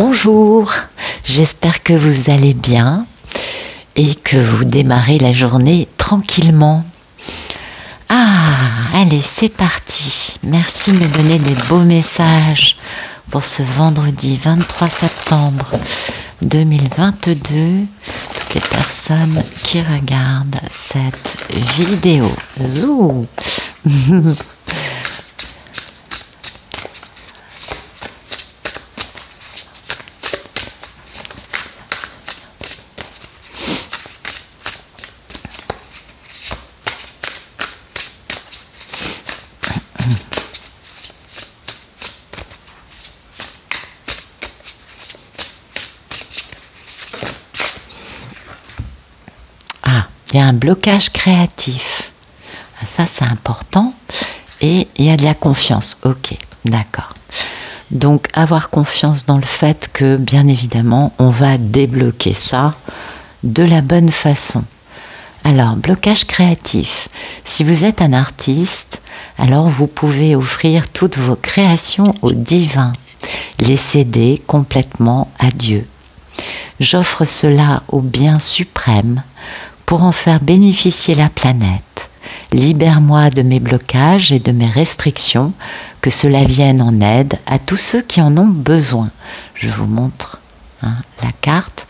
Bonjour, j'espère que vous allez bien et que vous démarrez la journée tranquillement. Ah, allez, c'est parti. Merci de me donner des beaux messages pour ce vendredi 23 septembre 2022. Toutes les personnes qui regardent cette vidéo. Zou. Il y a un blocage créatif. Ça, c'est important. Et il y a de la confiance. Ok, d'accord. Donc, avoir confiance dans le fait que, bien évidemment, on va débloquer ça de la bonne façon. Alors, blocage créatif. Si vous êtes un artiste, alors vous pouvez offrir toutes vos créations au divin. Les céder complètement à Dieu. J'offre cela au bien suprême pour en faire bénéficier la planète. Libère-moi de mes blocages et de mes restrictions, que cela vienne en aide à tous ceux qui en ont besoin. Je vous montre la carte.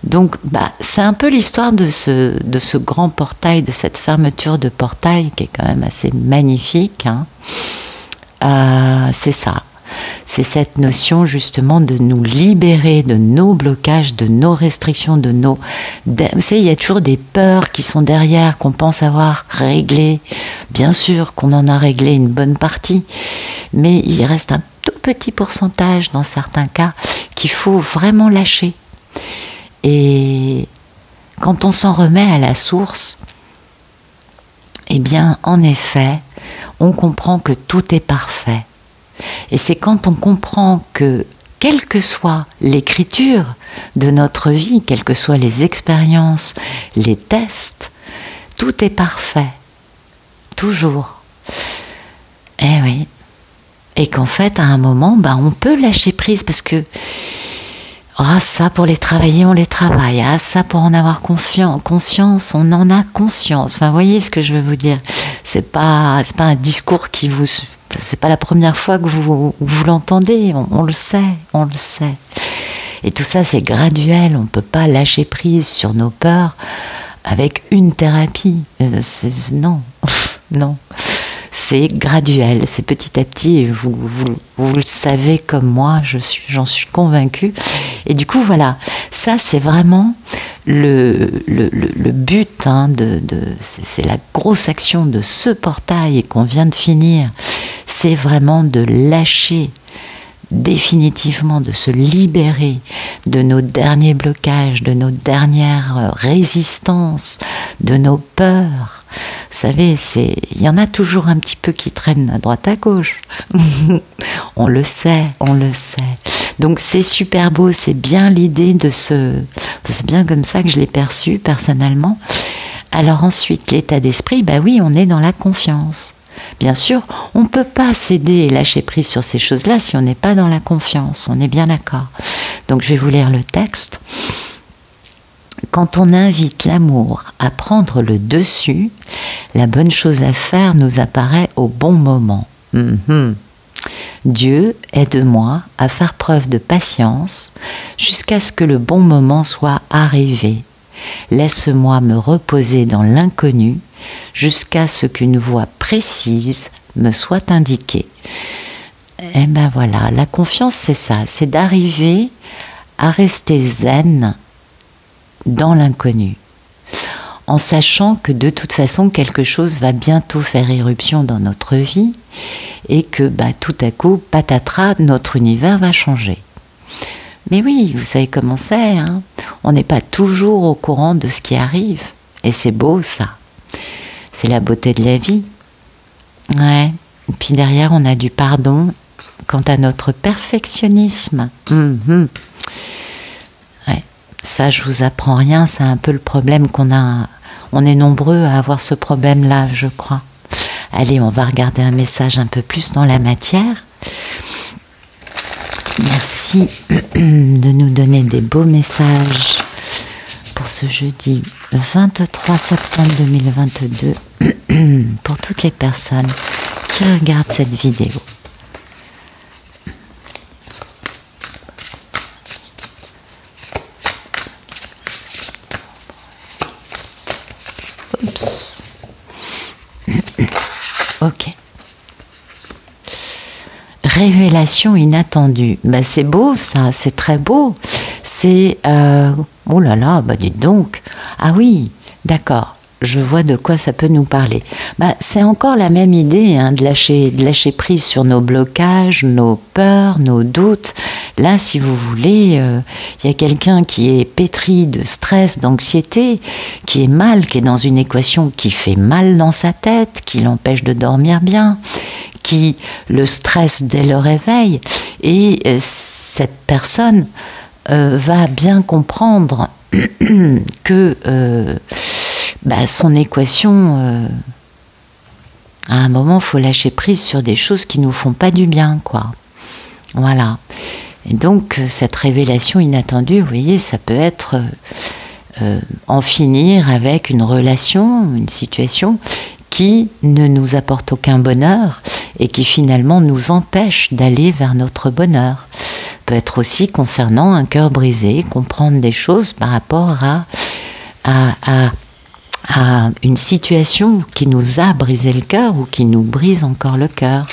Donc, c'est un peu l'histoire de ce grand portail, de cette fermeture de portail qui est quand même assez magnifique. C'est ça. C'est cette notion justement de nous libérer de nos blocages, de nos restrictions, vous savez, il y a toujours des peurs qui sont derrière, qu'on pense avoir réglées. Bien sûr qu'on en a réglé une bonne partie, mais il reste un tout petit pourcentage dans certains cas qu'il faut vraiment lâcher. Et quand on s'en remet à la source, eh bien, en effet, on comprend que tout est parfait. Et c'est quand on comprend que, quelle que soit l'écriture de notre vie, quelles que soient les expériences, les tests, tout est parfait. Toujours. Eh oui. Et qu'en fait, à un moment, on peut lâcher prise parce que ça, pour les travailler, on les travaille. Ça, pour en avoir conscience, on en a conscience. Enfin, vous voyez ce que je veux vous dire. C'est pas un discours qui vous... C'est pas la première fois que vous l'entendez, on le sait, on le sait. Et tout ça, c'est graduel, on ne peut pas lâcher prise sur nos peurs avec une thérapie. Non, non. C'est graduel, c'est petit à petit, et vous le savez comme moi, j'en suis convaincue. Et du coup, voilà, ça c'est vraiment le but, c'est la grosse action de ce portail qu'on vient de finir. C'est vraiment de lâcher définitivement, de se libérer de nos derniers blocages, de nos dernières résistances, de nos peurs. Vous savez, il y en a toujours un petit peu qui traînent à droite à gauche. On le sait, on le sait. Donc c'est super beau, c'est bien l'idée c'est bien comme ça que je l'ai perçu personnellement. Alors ensuite, l'état d'esprit, oui, on est dans la confiance. Bien sûr, on ne peut pas céder et lâcher prise sur ces choses-là si on n'est pas dans la confiance, on est bien d'accord. Donc je vais vous lire le texte. Quand on invite l'amour à prendre le dessus, la bonne chose à faire nous apparaît au bon moment. Dieu, aide-moi à faire preuve de patience jusqu'à ce que le bon moment soit arrivé. Laisse-moi me reposer dans l'inconnu jusqu'à ce qu'une voie précise me soit indiquée. Et voilà, la confiance c'est ça, c'est d'arriver à rester zen dans l'inconnu, en sachant que de toute façon quelque chose va bientôt faire irruption dans notre vie et que tout à coup, patatras, notre univers va changer. Mais oui, vous savez comment c'est, on n'est pas toujours au courant de ce qui arrive, et c'est beau ça, c'est la beauté de la vie. Ouais. Et puis derrière on a du pardon quant à notre perfectionnisme. Ouais. Ça, je vous apprends rien, c'est un peu le problème qu'on a. On est nombreux à avoir ce problème-là, je crois. Allez, on va regarder un message un peu plus dans la matière. Merci. Merci de nous donner des beaux messages pour ce jeudi 23 septembre 2022 pour toutes les personnes qui regardent cette vidéo. Oups. Ok. Révélation inattendue. Ben, c'est beau ça, c'est très beau. C'est... oh là là, bah dites donc. Ah oui, d'accord. Je vois de quoi ça peut nous parler. Ben, c'est encore la même idée hein, de lâcher prise sur nos blocages, nos peurs, nos doutes. Là, si vous voulez, y a quelqu'un qui est pétri de stress, d'anxiété, qui est mal, qui est dans une équation qui fait mal dans sa tête, qui l'empêche de dormir bien, qui le stresse dès le réveil. Et cette personne va bien comprendre que son équation, à un moment, il faut lâcher prise sur des choses qui nous font pas du bien, quoi. Voilà. Et donc, cette révélation inattendue, vous voyez, ça peut être en finir avec une relation, une situation qui ne nous apporte aucun bonheur et qui finalement nous empêche d'aller vers notre bonheur. Peut être aussi concernant un cœur brisé, comprendre des choses par rapport à une situation qui nous a brisé le cœur ou qui nous brise encore le cœur.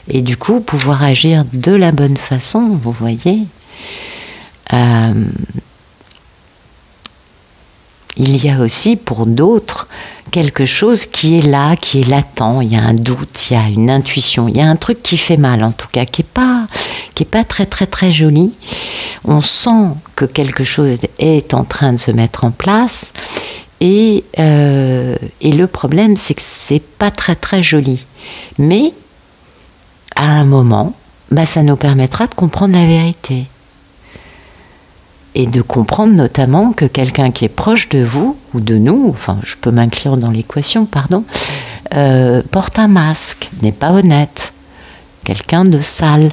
Et du coup, pouvoir agir de la bonne façon, vous voyez. Il y a aussi pour d'autres quelque chose qui est là, qui est latent. Il y a un doute, il y a une intuition, il y a un truc qui fait mal en tout cas, qui est pas très très très joli. On sent que quelque chose est en train de se mettre en place et le problème c'est que c'est pas très très joli. Mais à un moment, ça nous permettra de comprendre la vérité. Et de comprendre notamment que quelqu'un qui est proche de vous, ou de nous, enfin je peux m'inclure dans l'équation, pardon, porte un masque, n'est pas honnête, quelqu'un de sale,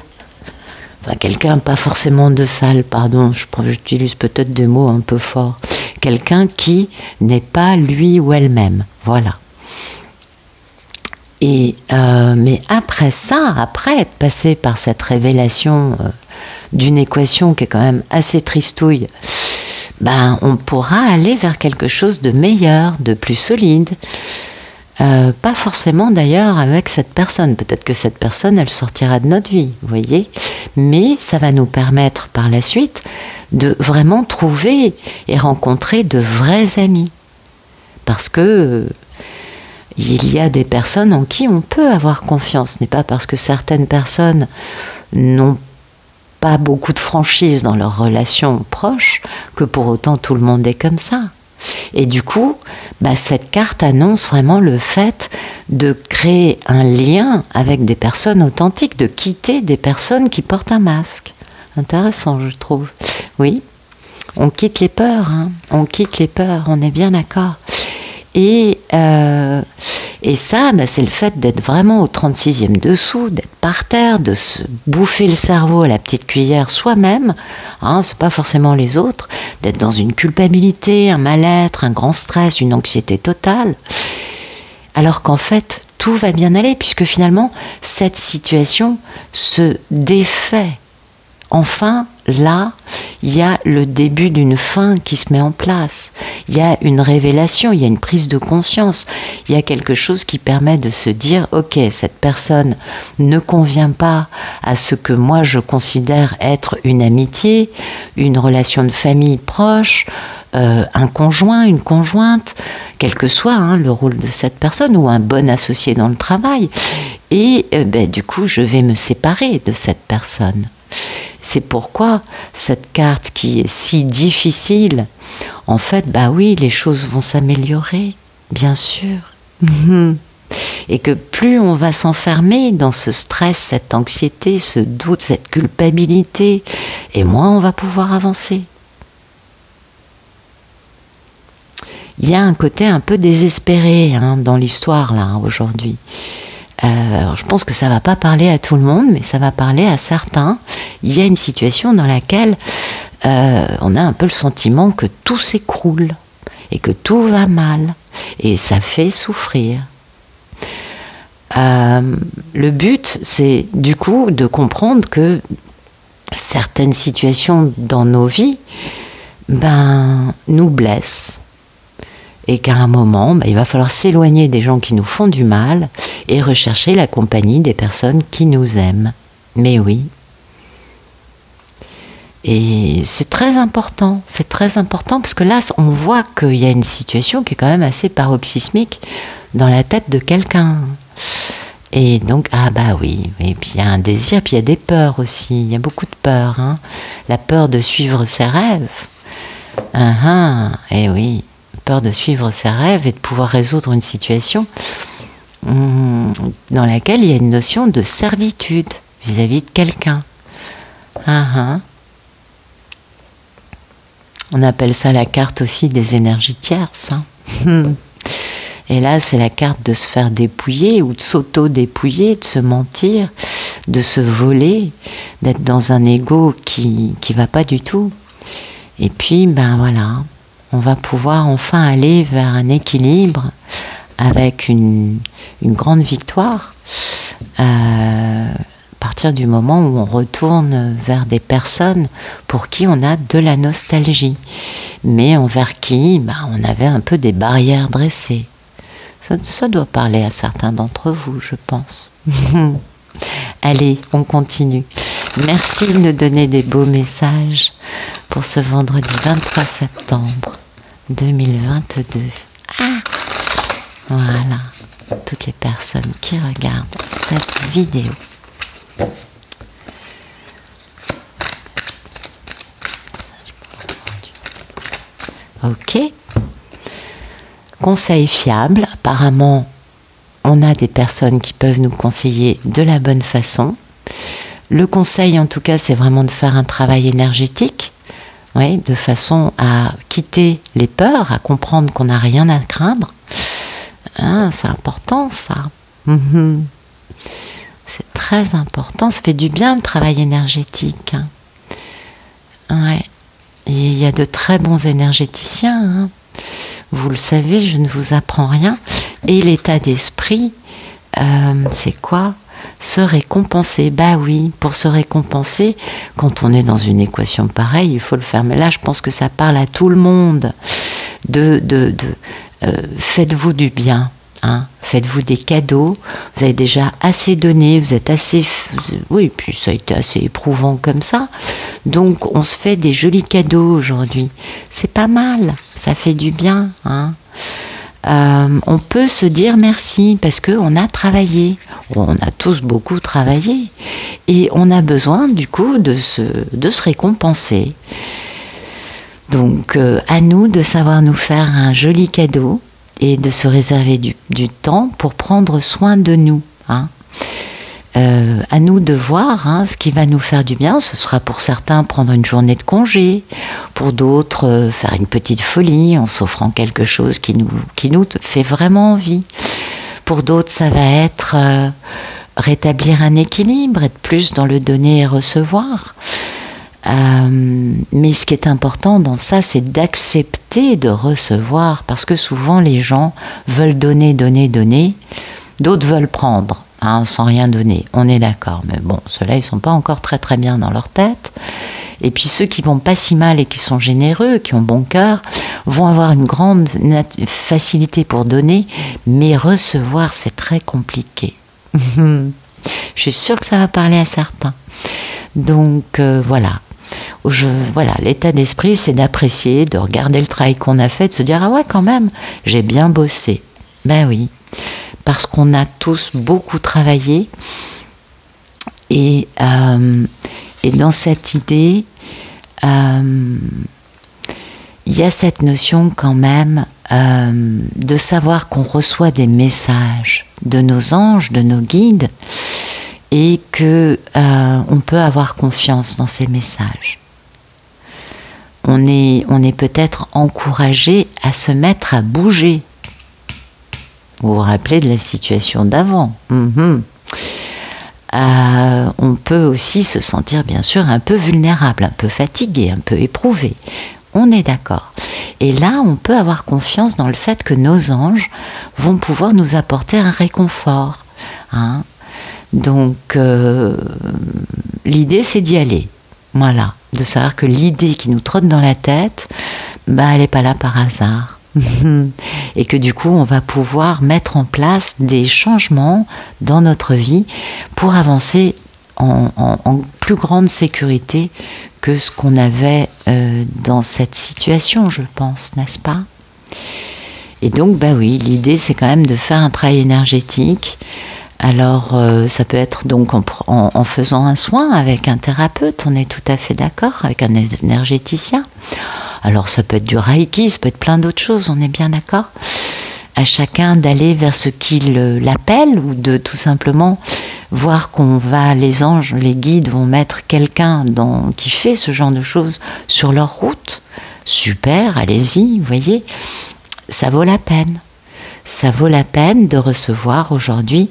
enfin quelqu'un pas forcément de sale, pardon, j'utilise peut-être des mots un peu forts, quelqu'un qui n'est pas lui ou elle-même, voilà. Et mais après ça, après être passé par cette révélation d'une équation qui est quand même assez tristouille, on pourra aller vers quelque chose de meilleur, de plus solide. Pas forcément d'ailleurs avec cette personne. Peut-être que cette personne, elle sortira de notre vie, vous voyez. Mais ça va nous permettre par la suite de vraiment trouver et rencontrer de vrais amis. Parce que il y a des personnes en qui on peut avoir confiance. Ce n'est pas parce que certaines personnes n'ont pas beaucoup de franchise dans leurs relations proches que pour autant tout le monde est comme ça. Et du coup, cette carte annonce vraiment le fait de créer un lien avec des personnes authentiques, de quitter des personnes qui portent un masque. Intéressant, je trouve. Oui, on quitte les peurs, hein. On quitte les peurs, on est bien d'accord. Et ça, c'est le fait d'être vraiment au 36e dessous, d'être par terre, de se bouffer le cerveau à la petite cuillère soi-même, hein, c'est pas forcément les autres, d'être dans une culpabilité, un mal-être, un grand stress, une anxiété totale, alors qu'en fait, tout va bien aller, puisque finalement, cette situation se défait. Enfin, là, il y a le début d'une fin qui se met en place. Il y a une révélation, il y a une prise de conscience. Il y a quelque chose qui permet de se dire « Ok, cette personne ne convient pas à ce que moi je considère être une amitié, une relation de famille proche, un conjoint, une conjointe, quel que soit le rôle de cette personne, ou un bon associé dans le travail. Et du coup, je vais me séparer de cette personne. » C'est pourquoi cette carte qui est si difficile, en fait, oui, les choses vont s'améliorer, bien sûr. Et que plus on va s'enfermer dans ce stress, cette anxiété, ce doute, cette culpabilité, et moins on va pouvoir avancer. Il y a un côté un peu désespéré dans l'histoire, là, aujourd'hui. Alors, je pense que ça va pas parler à tout le monde, mais ça va parler à certains. Il y a une situation dans laquelle on a un peu le sentiment que tout s'écroule et que tout va mal et ça fait souffrir. Le but, c'est du coup de comprendre que certaines situations dans nos vies nous blessent et qu'à un moment, il va falloir s'éloigner des gens qui nous font du mal et rechercher la compagnie des personnes qui nous aiment. Mais oui. Et c'est très important parce que là, on voit qu'il y a une situation qui est quand même assez paroxysmique dans la tête de quelqu'un. Et donc, oui, et puis il y a un désir, puis il y a des peurs aussi, il y a beaucoup de peurs, hein. La peur de suivre ses rêves, et oui, peur de suivre ses rêves et de pouvoir résoudre une situation dans laquelle il y a une notion de servitude vis-à-vis de quelqu'un. On appelle ça la carte aussi des énergies tierces, hein. Et là, c'est la carte de se faire dépouiller ou de s'auto-dépouiller, de se mentir, de se voler, d'être dans un ego qui va pas du tout. Et puis, voilà, on va pouvoir enfin aller vers un équilibre avec une grande victoire à partir du moment où on retourne vers des personnes pour qui on a de la nostalgie, mais envers qui on avait un peu des barrières dressées. Ça doit parler à certains d'entre vous, je pense. Allez, on continue. Merci de nous donner des beaux messages pour ce vendredi 23 septembre 2022. Voilà, toutes les personnes qui regardent cette vidéo. Ok. Conseil fiable, apparemment on a des personnes qui peuvent nous conseiller de la bonne façon. Le conseil en tout cas c'est vraiment de faire un travail énergétique, de façon à quitter les peurs, à comprendre qu'on n'a rien à craindre. C'est important ça. C'est très important, ça fait du bien le travail énergétique. Et il y a de très bons énergéticiens. Vous le savez, je ne vous apprends rien. Et l'état d'esprit, c'est quoi? Se récompenser. Oui, pour se récompenser, quand on est dans une équation pareille, il faut le faire. Mais là, je pense que ça parle à tout le monde. Faites-vous du bien. Faites-vous des cadeaux. Vous avez déjà assez donné. Vous êtes assez... Oui, puis ça a été assez éprouvant comme ça. Donc, on se fait des jolis cadeaux aujourd'hui. C'est pas mal. Ça fait du bien. On peut se dire merci parce qu'on a travaillé. On a tous beaucoup travaillé. Et on a besoin, du coup, de se récompenser. Donc, à nous de savoir nous faire un joli cadeau et de se réserver du temps pour prendre soin de nous. À nous de voir ce qui va nous faire du bien. Ce sera pour certains prendre une journée de congé, pour d'autres faire une petite folie en s'offrant quelque chose qui nous fait vraiment envie. Pour d'autres, ça va être rétablir un équilibre, être plus dans le donner et recevoir. Mais ce qui est important dans ça, c'est d'accepter de recevoir, parce que souvent les gens veulent donner, d'autres veulent prendre, sans rien donner, on est d'accord, mais bon, ceux-là ils sont pas encore très très bien dans leur tête. Et puis ceux qui vont pas si mal et qui sont généreux, qui ont bon cœur, vont avoir une grande facilité pour donner, mais recevoir c'est très compliqué. Je suis sûre que ça va parler à certains. Donc voilà. L'état d'esprit, c'est d'apprécier, de regarder le travail qu'on a fait, de se dire ah ouais quand même, j'ai bien bossé. Oui, parce qu'on a tous beaucoup travaillé et dans cette idée, il y a cette notion quand même de savoir qu'on reçoit des messages de nos anges, de nos guides, et que on peut avoir confiance dans ces messages. On est peut-être encouragé à se mettre à bouger. Vous vous rappelez de la situation d'avant. On peut aussi se sentir bien sûr un peu vulnérable, un peu fatigué, un peu éprouvé. On est d'accord. Et là, on peut avoir confiance dans le fait que nos anges vont pouvoir nous apporter un réconfort. Hein. Donc, l'idée, c'est d'y aller. Voilà. De savoir que l'idée qui nous trotte dans la tête, elle n'est pas là par hasard. Et que du coup, on va pouvoir mettre en place des changements dans notre vie pour avancer en plus grande sécurité que ce qu'on avait dans cette situation, je pense, n'est-ce pas? Et donc, oui, l'idée, c'est quand même de faire un travail énergétique. Alors, ça peut être donc en faisant un soin avec un thérapeute, on est tout à fait d'accord, avec un énergéticien. Alors, ça peut être du Reiki, ça peut être plein d'autres choses, on est bien d'accord. À chacun d'aller vers ce qu'il l'appelle, ou de tout simplement voir les anges, les guides vont mettre quelqu'un qui fait ce genre de choses sur leur route. Super, allez-y, vous voyez, ça vaut la peine. Ça vaut la peine de recevoir aujourd'hui,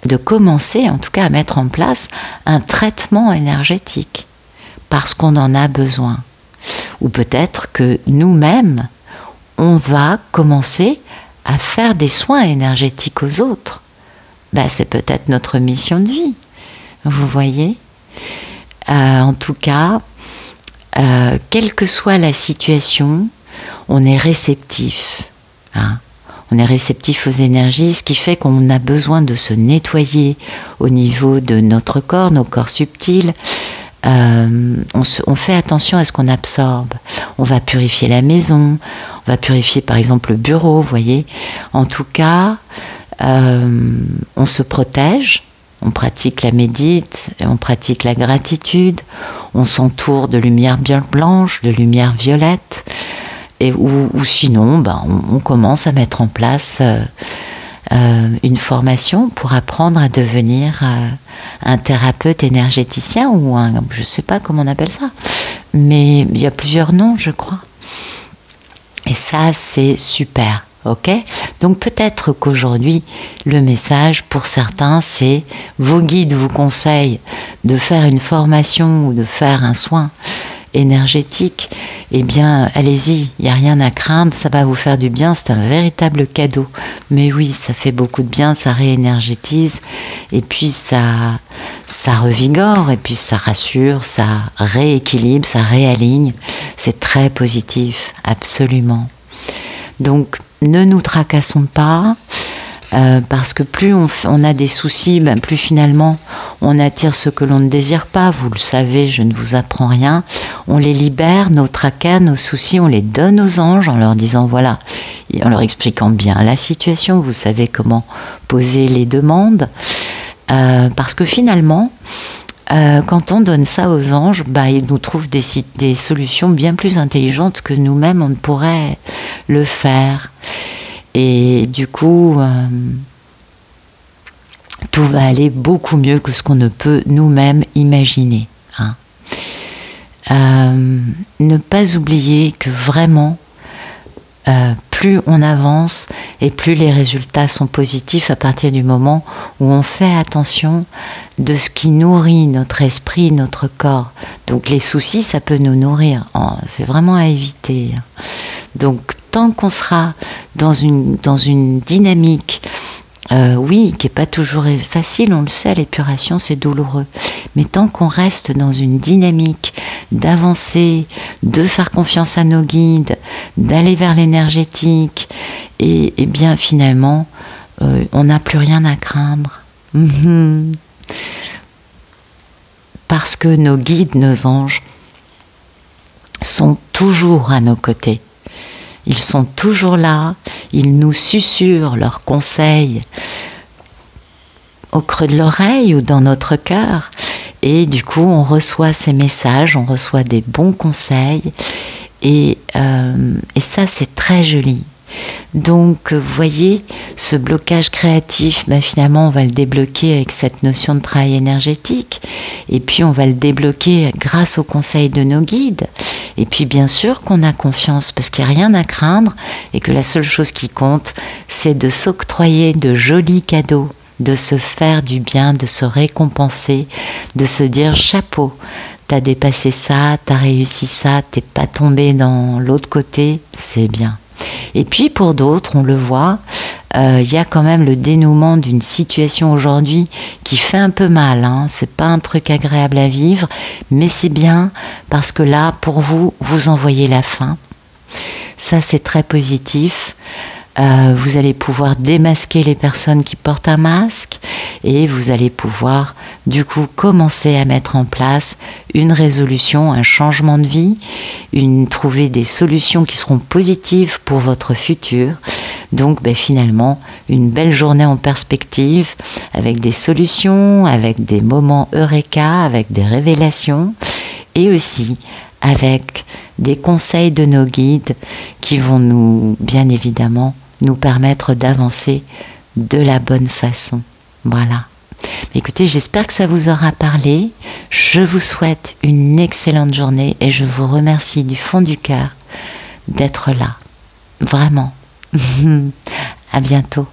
de commencer en tout cas à mettre en place un traitement énergétique, parce qu'on en a besoin. Ou peut-être que nous-mêmes, on va commencer à faire des soins énergétiques aux autres. C'est peut-être notre mission de vie, vous voyez. En tout cas, quelle que soit la situation, on est réceptif. Hein. On est réceptif aux énergies, ce qui fait qu'on a besoin de se nettoyer au niveau de notre corps, nos corps subtils. On fait attention à ce qu'on absorbe. On va purifier la maison, on va purifier par exemple le bureau, vous voyez. En tout cas, on se protège, on pratique la médite, on pratique la gratitude, on s'entoure de lumière bien blanche, de lumière violette, ou sinon, on commence à mettre en place une formation pour apprendre à devenir un thérapeute énergéticien ou je ne sais pas comment on appelle ça, mais il y a plusieurs noms, je crois. Et ça, c'est super, ok? Donc peut-être qu'aujourd'hui, le message pour certains, c'est vos guides vous conseillent de faire une formation ou de faire un soin énergétique. Eh bien, allez-y, il n'y a rien à craindre, ça va vous faire du bien, c'est un véritable cadeau. Mais oui, ça fait beaucoup de bien, ça réénergétise, et puis ça revigore, et puis ça rassure, ça rééquilibre, ça réaligne. C'est très positif, absolument. Donc, ne nous tracassons pas, parce que plus on a des soucis, plus finalement on attire ce que l'on ne désire pas. Vous le savez, je ne vous apprends rien. On les libère, nos tracas, nos soucis, on les donne aux anges en leur disant voilà, et en leur expliquant bien la situation. Vous savez comment poser les demandes, parce que finalement, quand on donne ça aux anges, ils nous trouvent des solutions bien plus intelligentes que nous-mêmes on ne pourrait le faire. Et du coup, tout va aller beaucoup mieux que ce qu'on ne peut nous-mêmes imaginer. Hein. Ne pas oublier que vraiment, plus on avance et plus les résultats sont positifs à partir du moment où on fait attention de ce qui nourrit notre esprit, notre corps. Donc les soucis, ça peut nous nourrir. C'est vraiment à éviter. Donc tant qu'on sera dans une dynamique, oui, qui n'est pas toujours facile, on le sait, l'épuration c'est douloureux, mais tant qu'on reste dans une dynamique d'avancer, de faire confiance à nos guides, d'aller vers l'énergétique, et bien finalement, on n'a plus rien à craindre. Parce que nos guides, nos anges, sont toujours à nos côtés. Ils sont toujours là, ils nous susurrent leurs conseils au creux de l'oreille ou dans notre cœur. Et du coup, on reçoit ces messages, on reçoit des bons conseils. Et ça, c'est très joli. Donc, vous voyez, ce blocage créatif, finalement, on va le débloquer avec cette notion de travail énergétique. Et puis, on va le débloquer grâce aux conseils de nos guides. Et puis bien sûr qu'on a confiance parce qu'il n'y a rien à craindre et que la seule chose qui compte, c'est de s'octroyer de jolis cadeaux, de se faire du bien, de se récompenser, de se dire chapeau, t'as dépassé ça, t'as réussi ça, t'es pas tombé dans l'autre côté, c'est bien. Et puis pour d'autres, on le voit, y a quand même le dénouement d'une situation aujourd'hui qui fait un peu mal, hein. C'est pas un truc agréable à vivre, mais c'est bien parce que là, pour vous, vous en voyez la fin. Ça, c'est très positif. Vous allez pouvoir démasquer les personnes qui portent un masque et vous allez pouvoir du coup commencer à mettre en place une résolution, un changement de vie, trouver des solutions qui seront positives pour votre futur. Donc finalement, une belle journée en perspective avec des solutions, avec des moments eureka, avec des révélations et aussi avec des conseils de nos guides qui vont nous, bien évidemment, nous permettre d'avancer de la bonne façon. Voilà. Écoutez, j'espère que ça vous aura parlé. Je vous souhaite une excellente journée et je vous remercie du fond du cœur d'être là. Vraiment. À bientôt.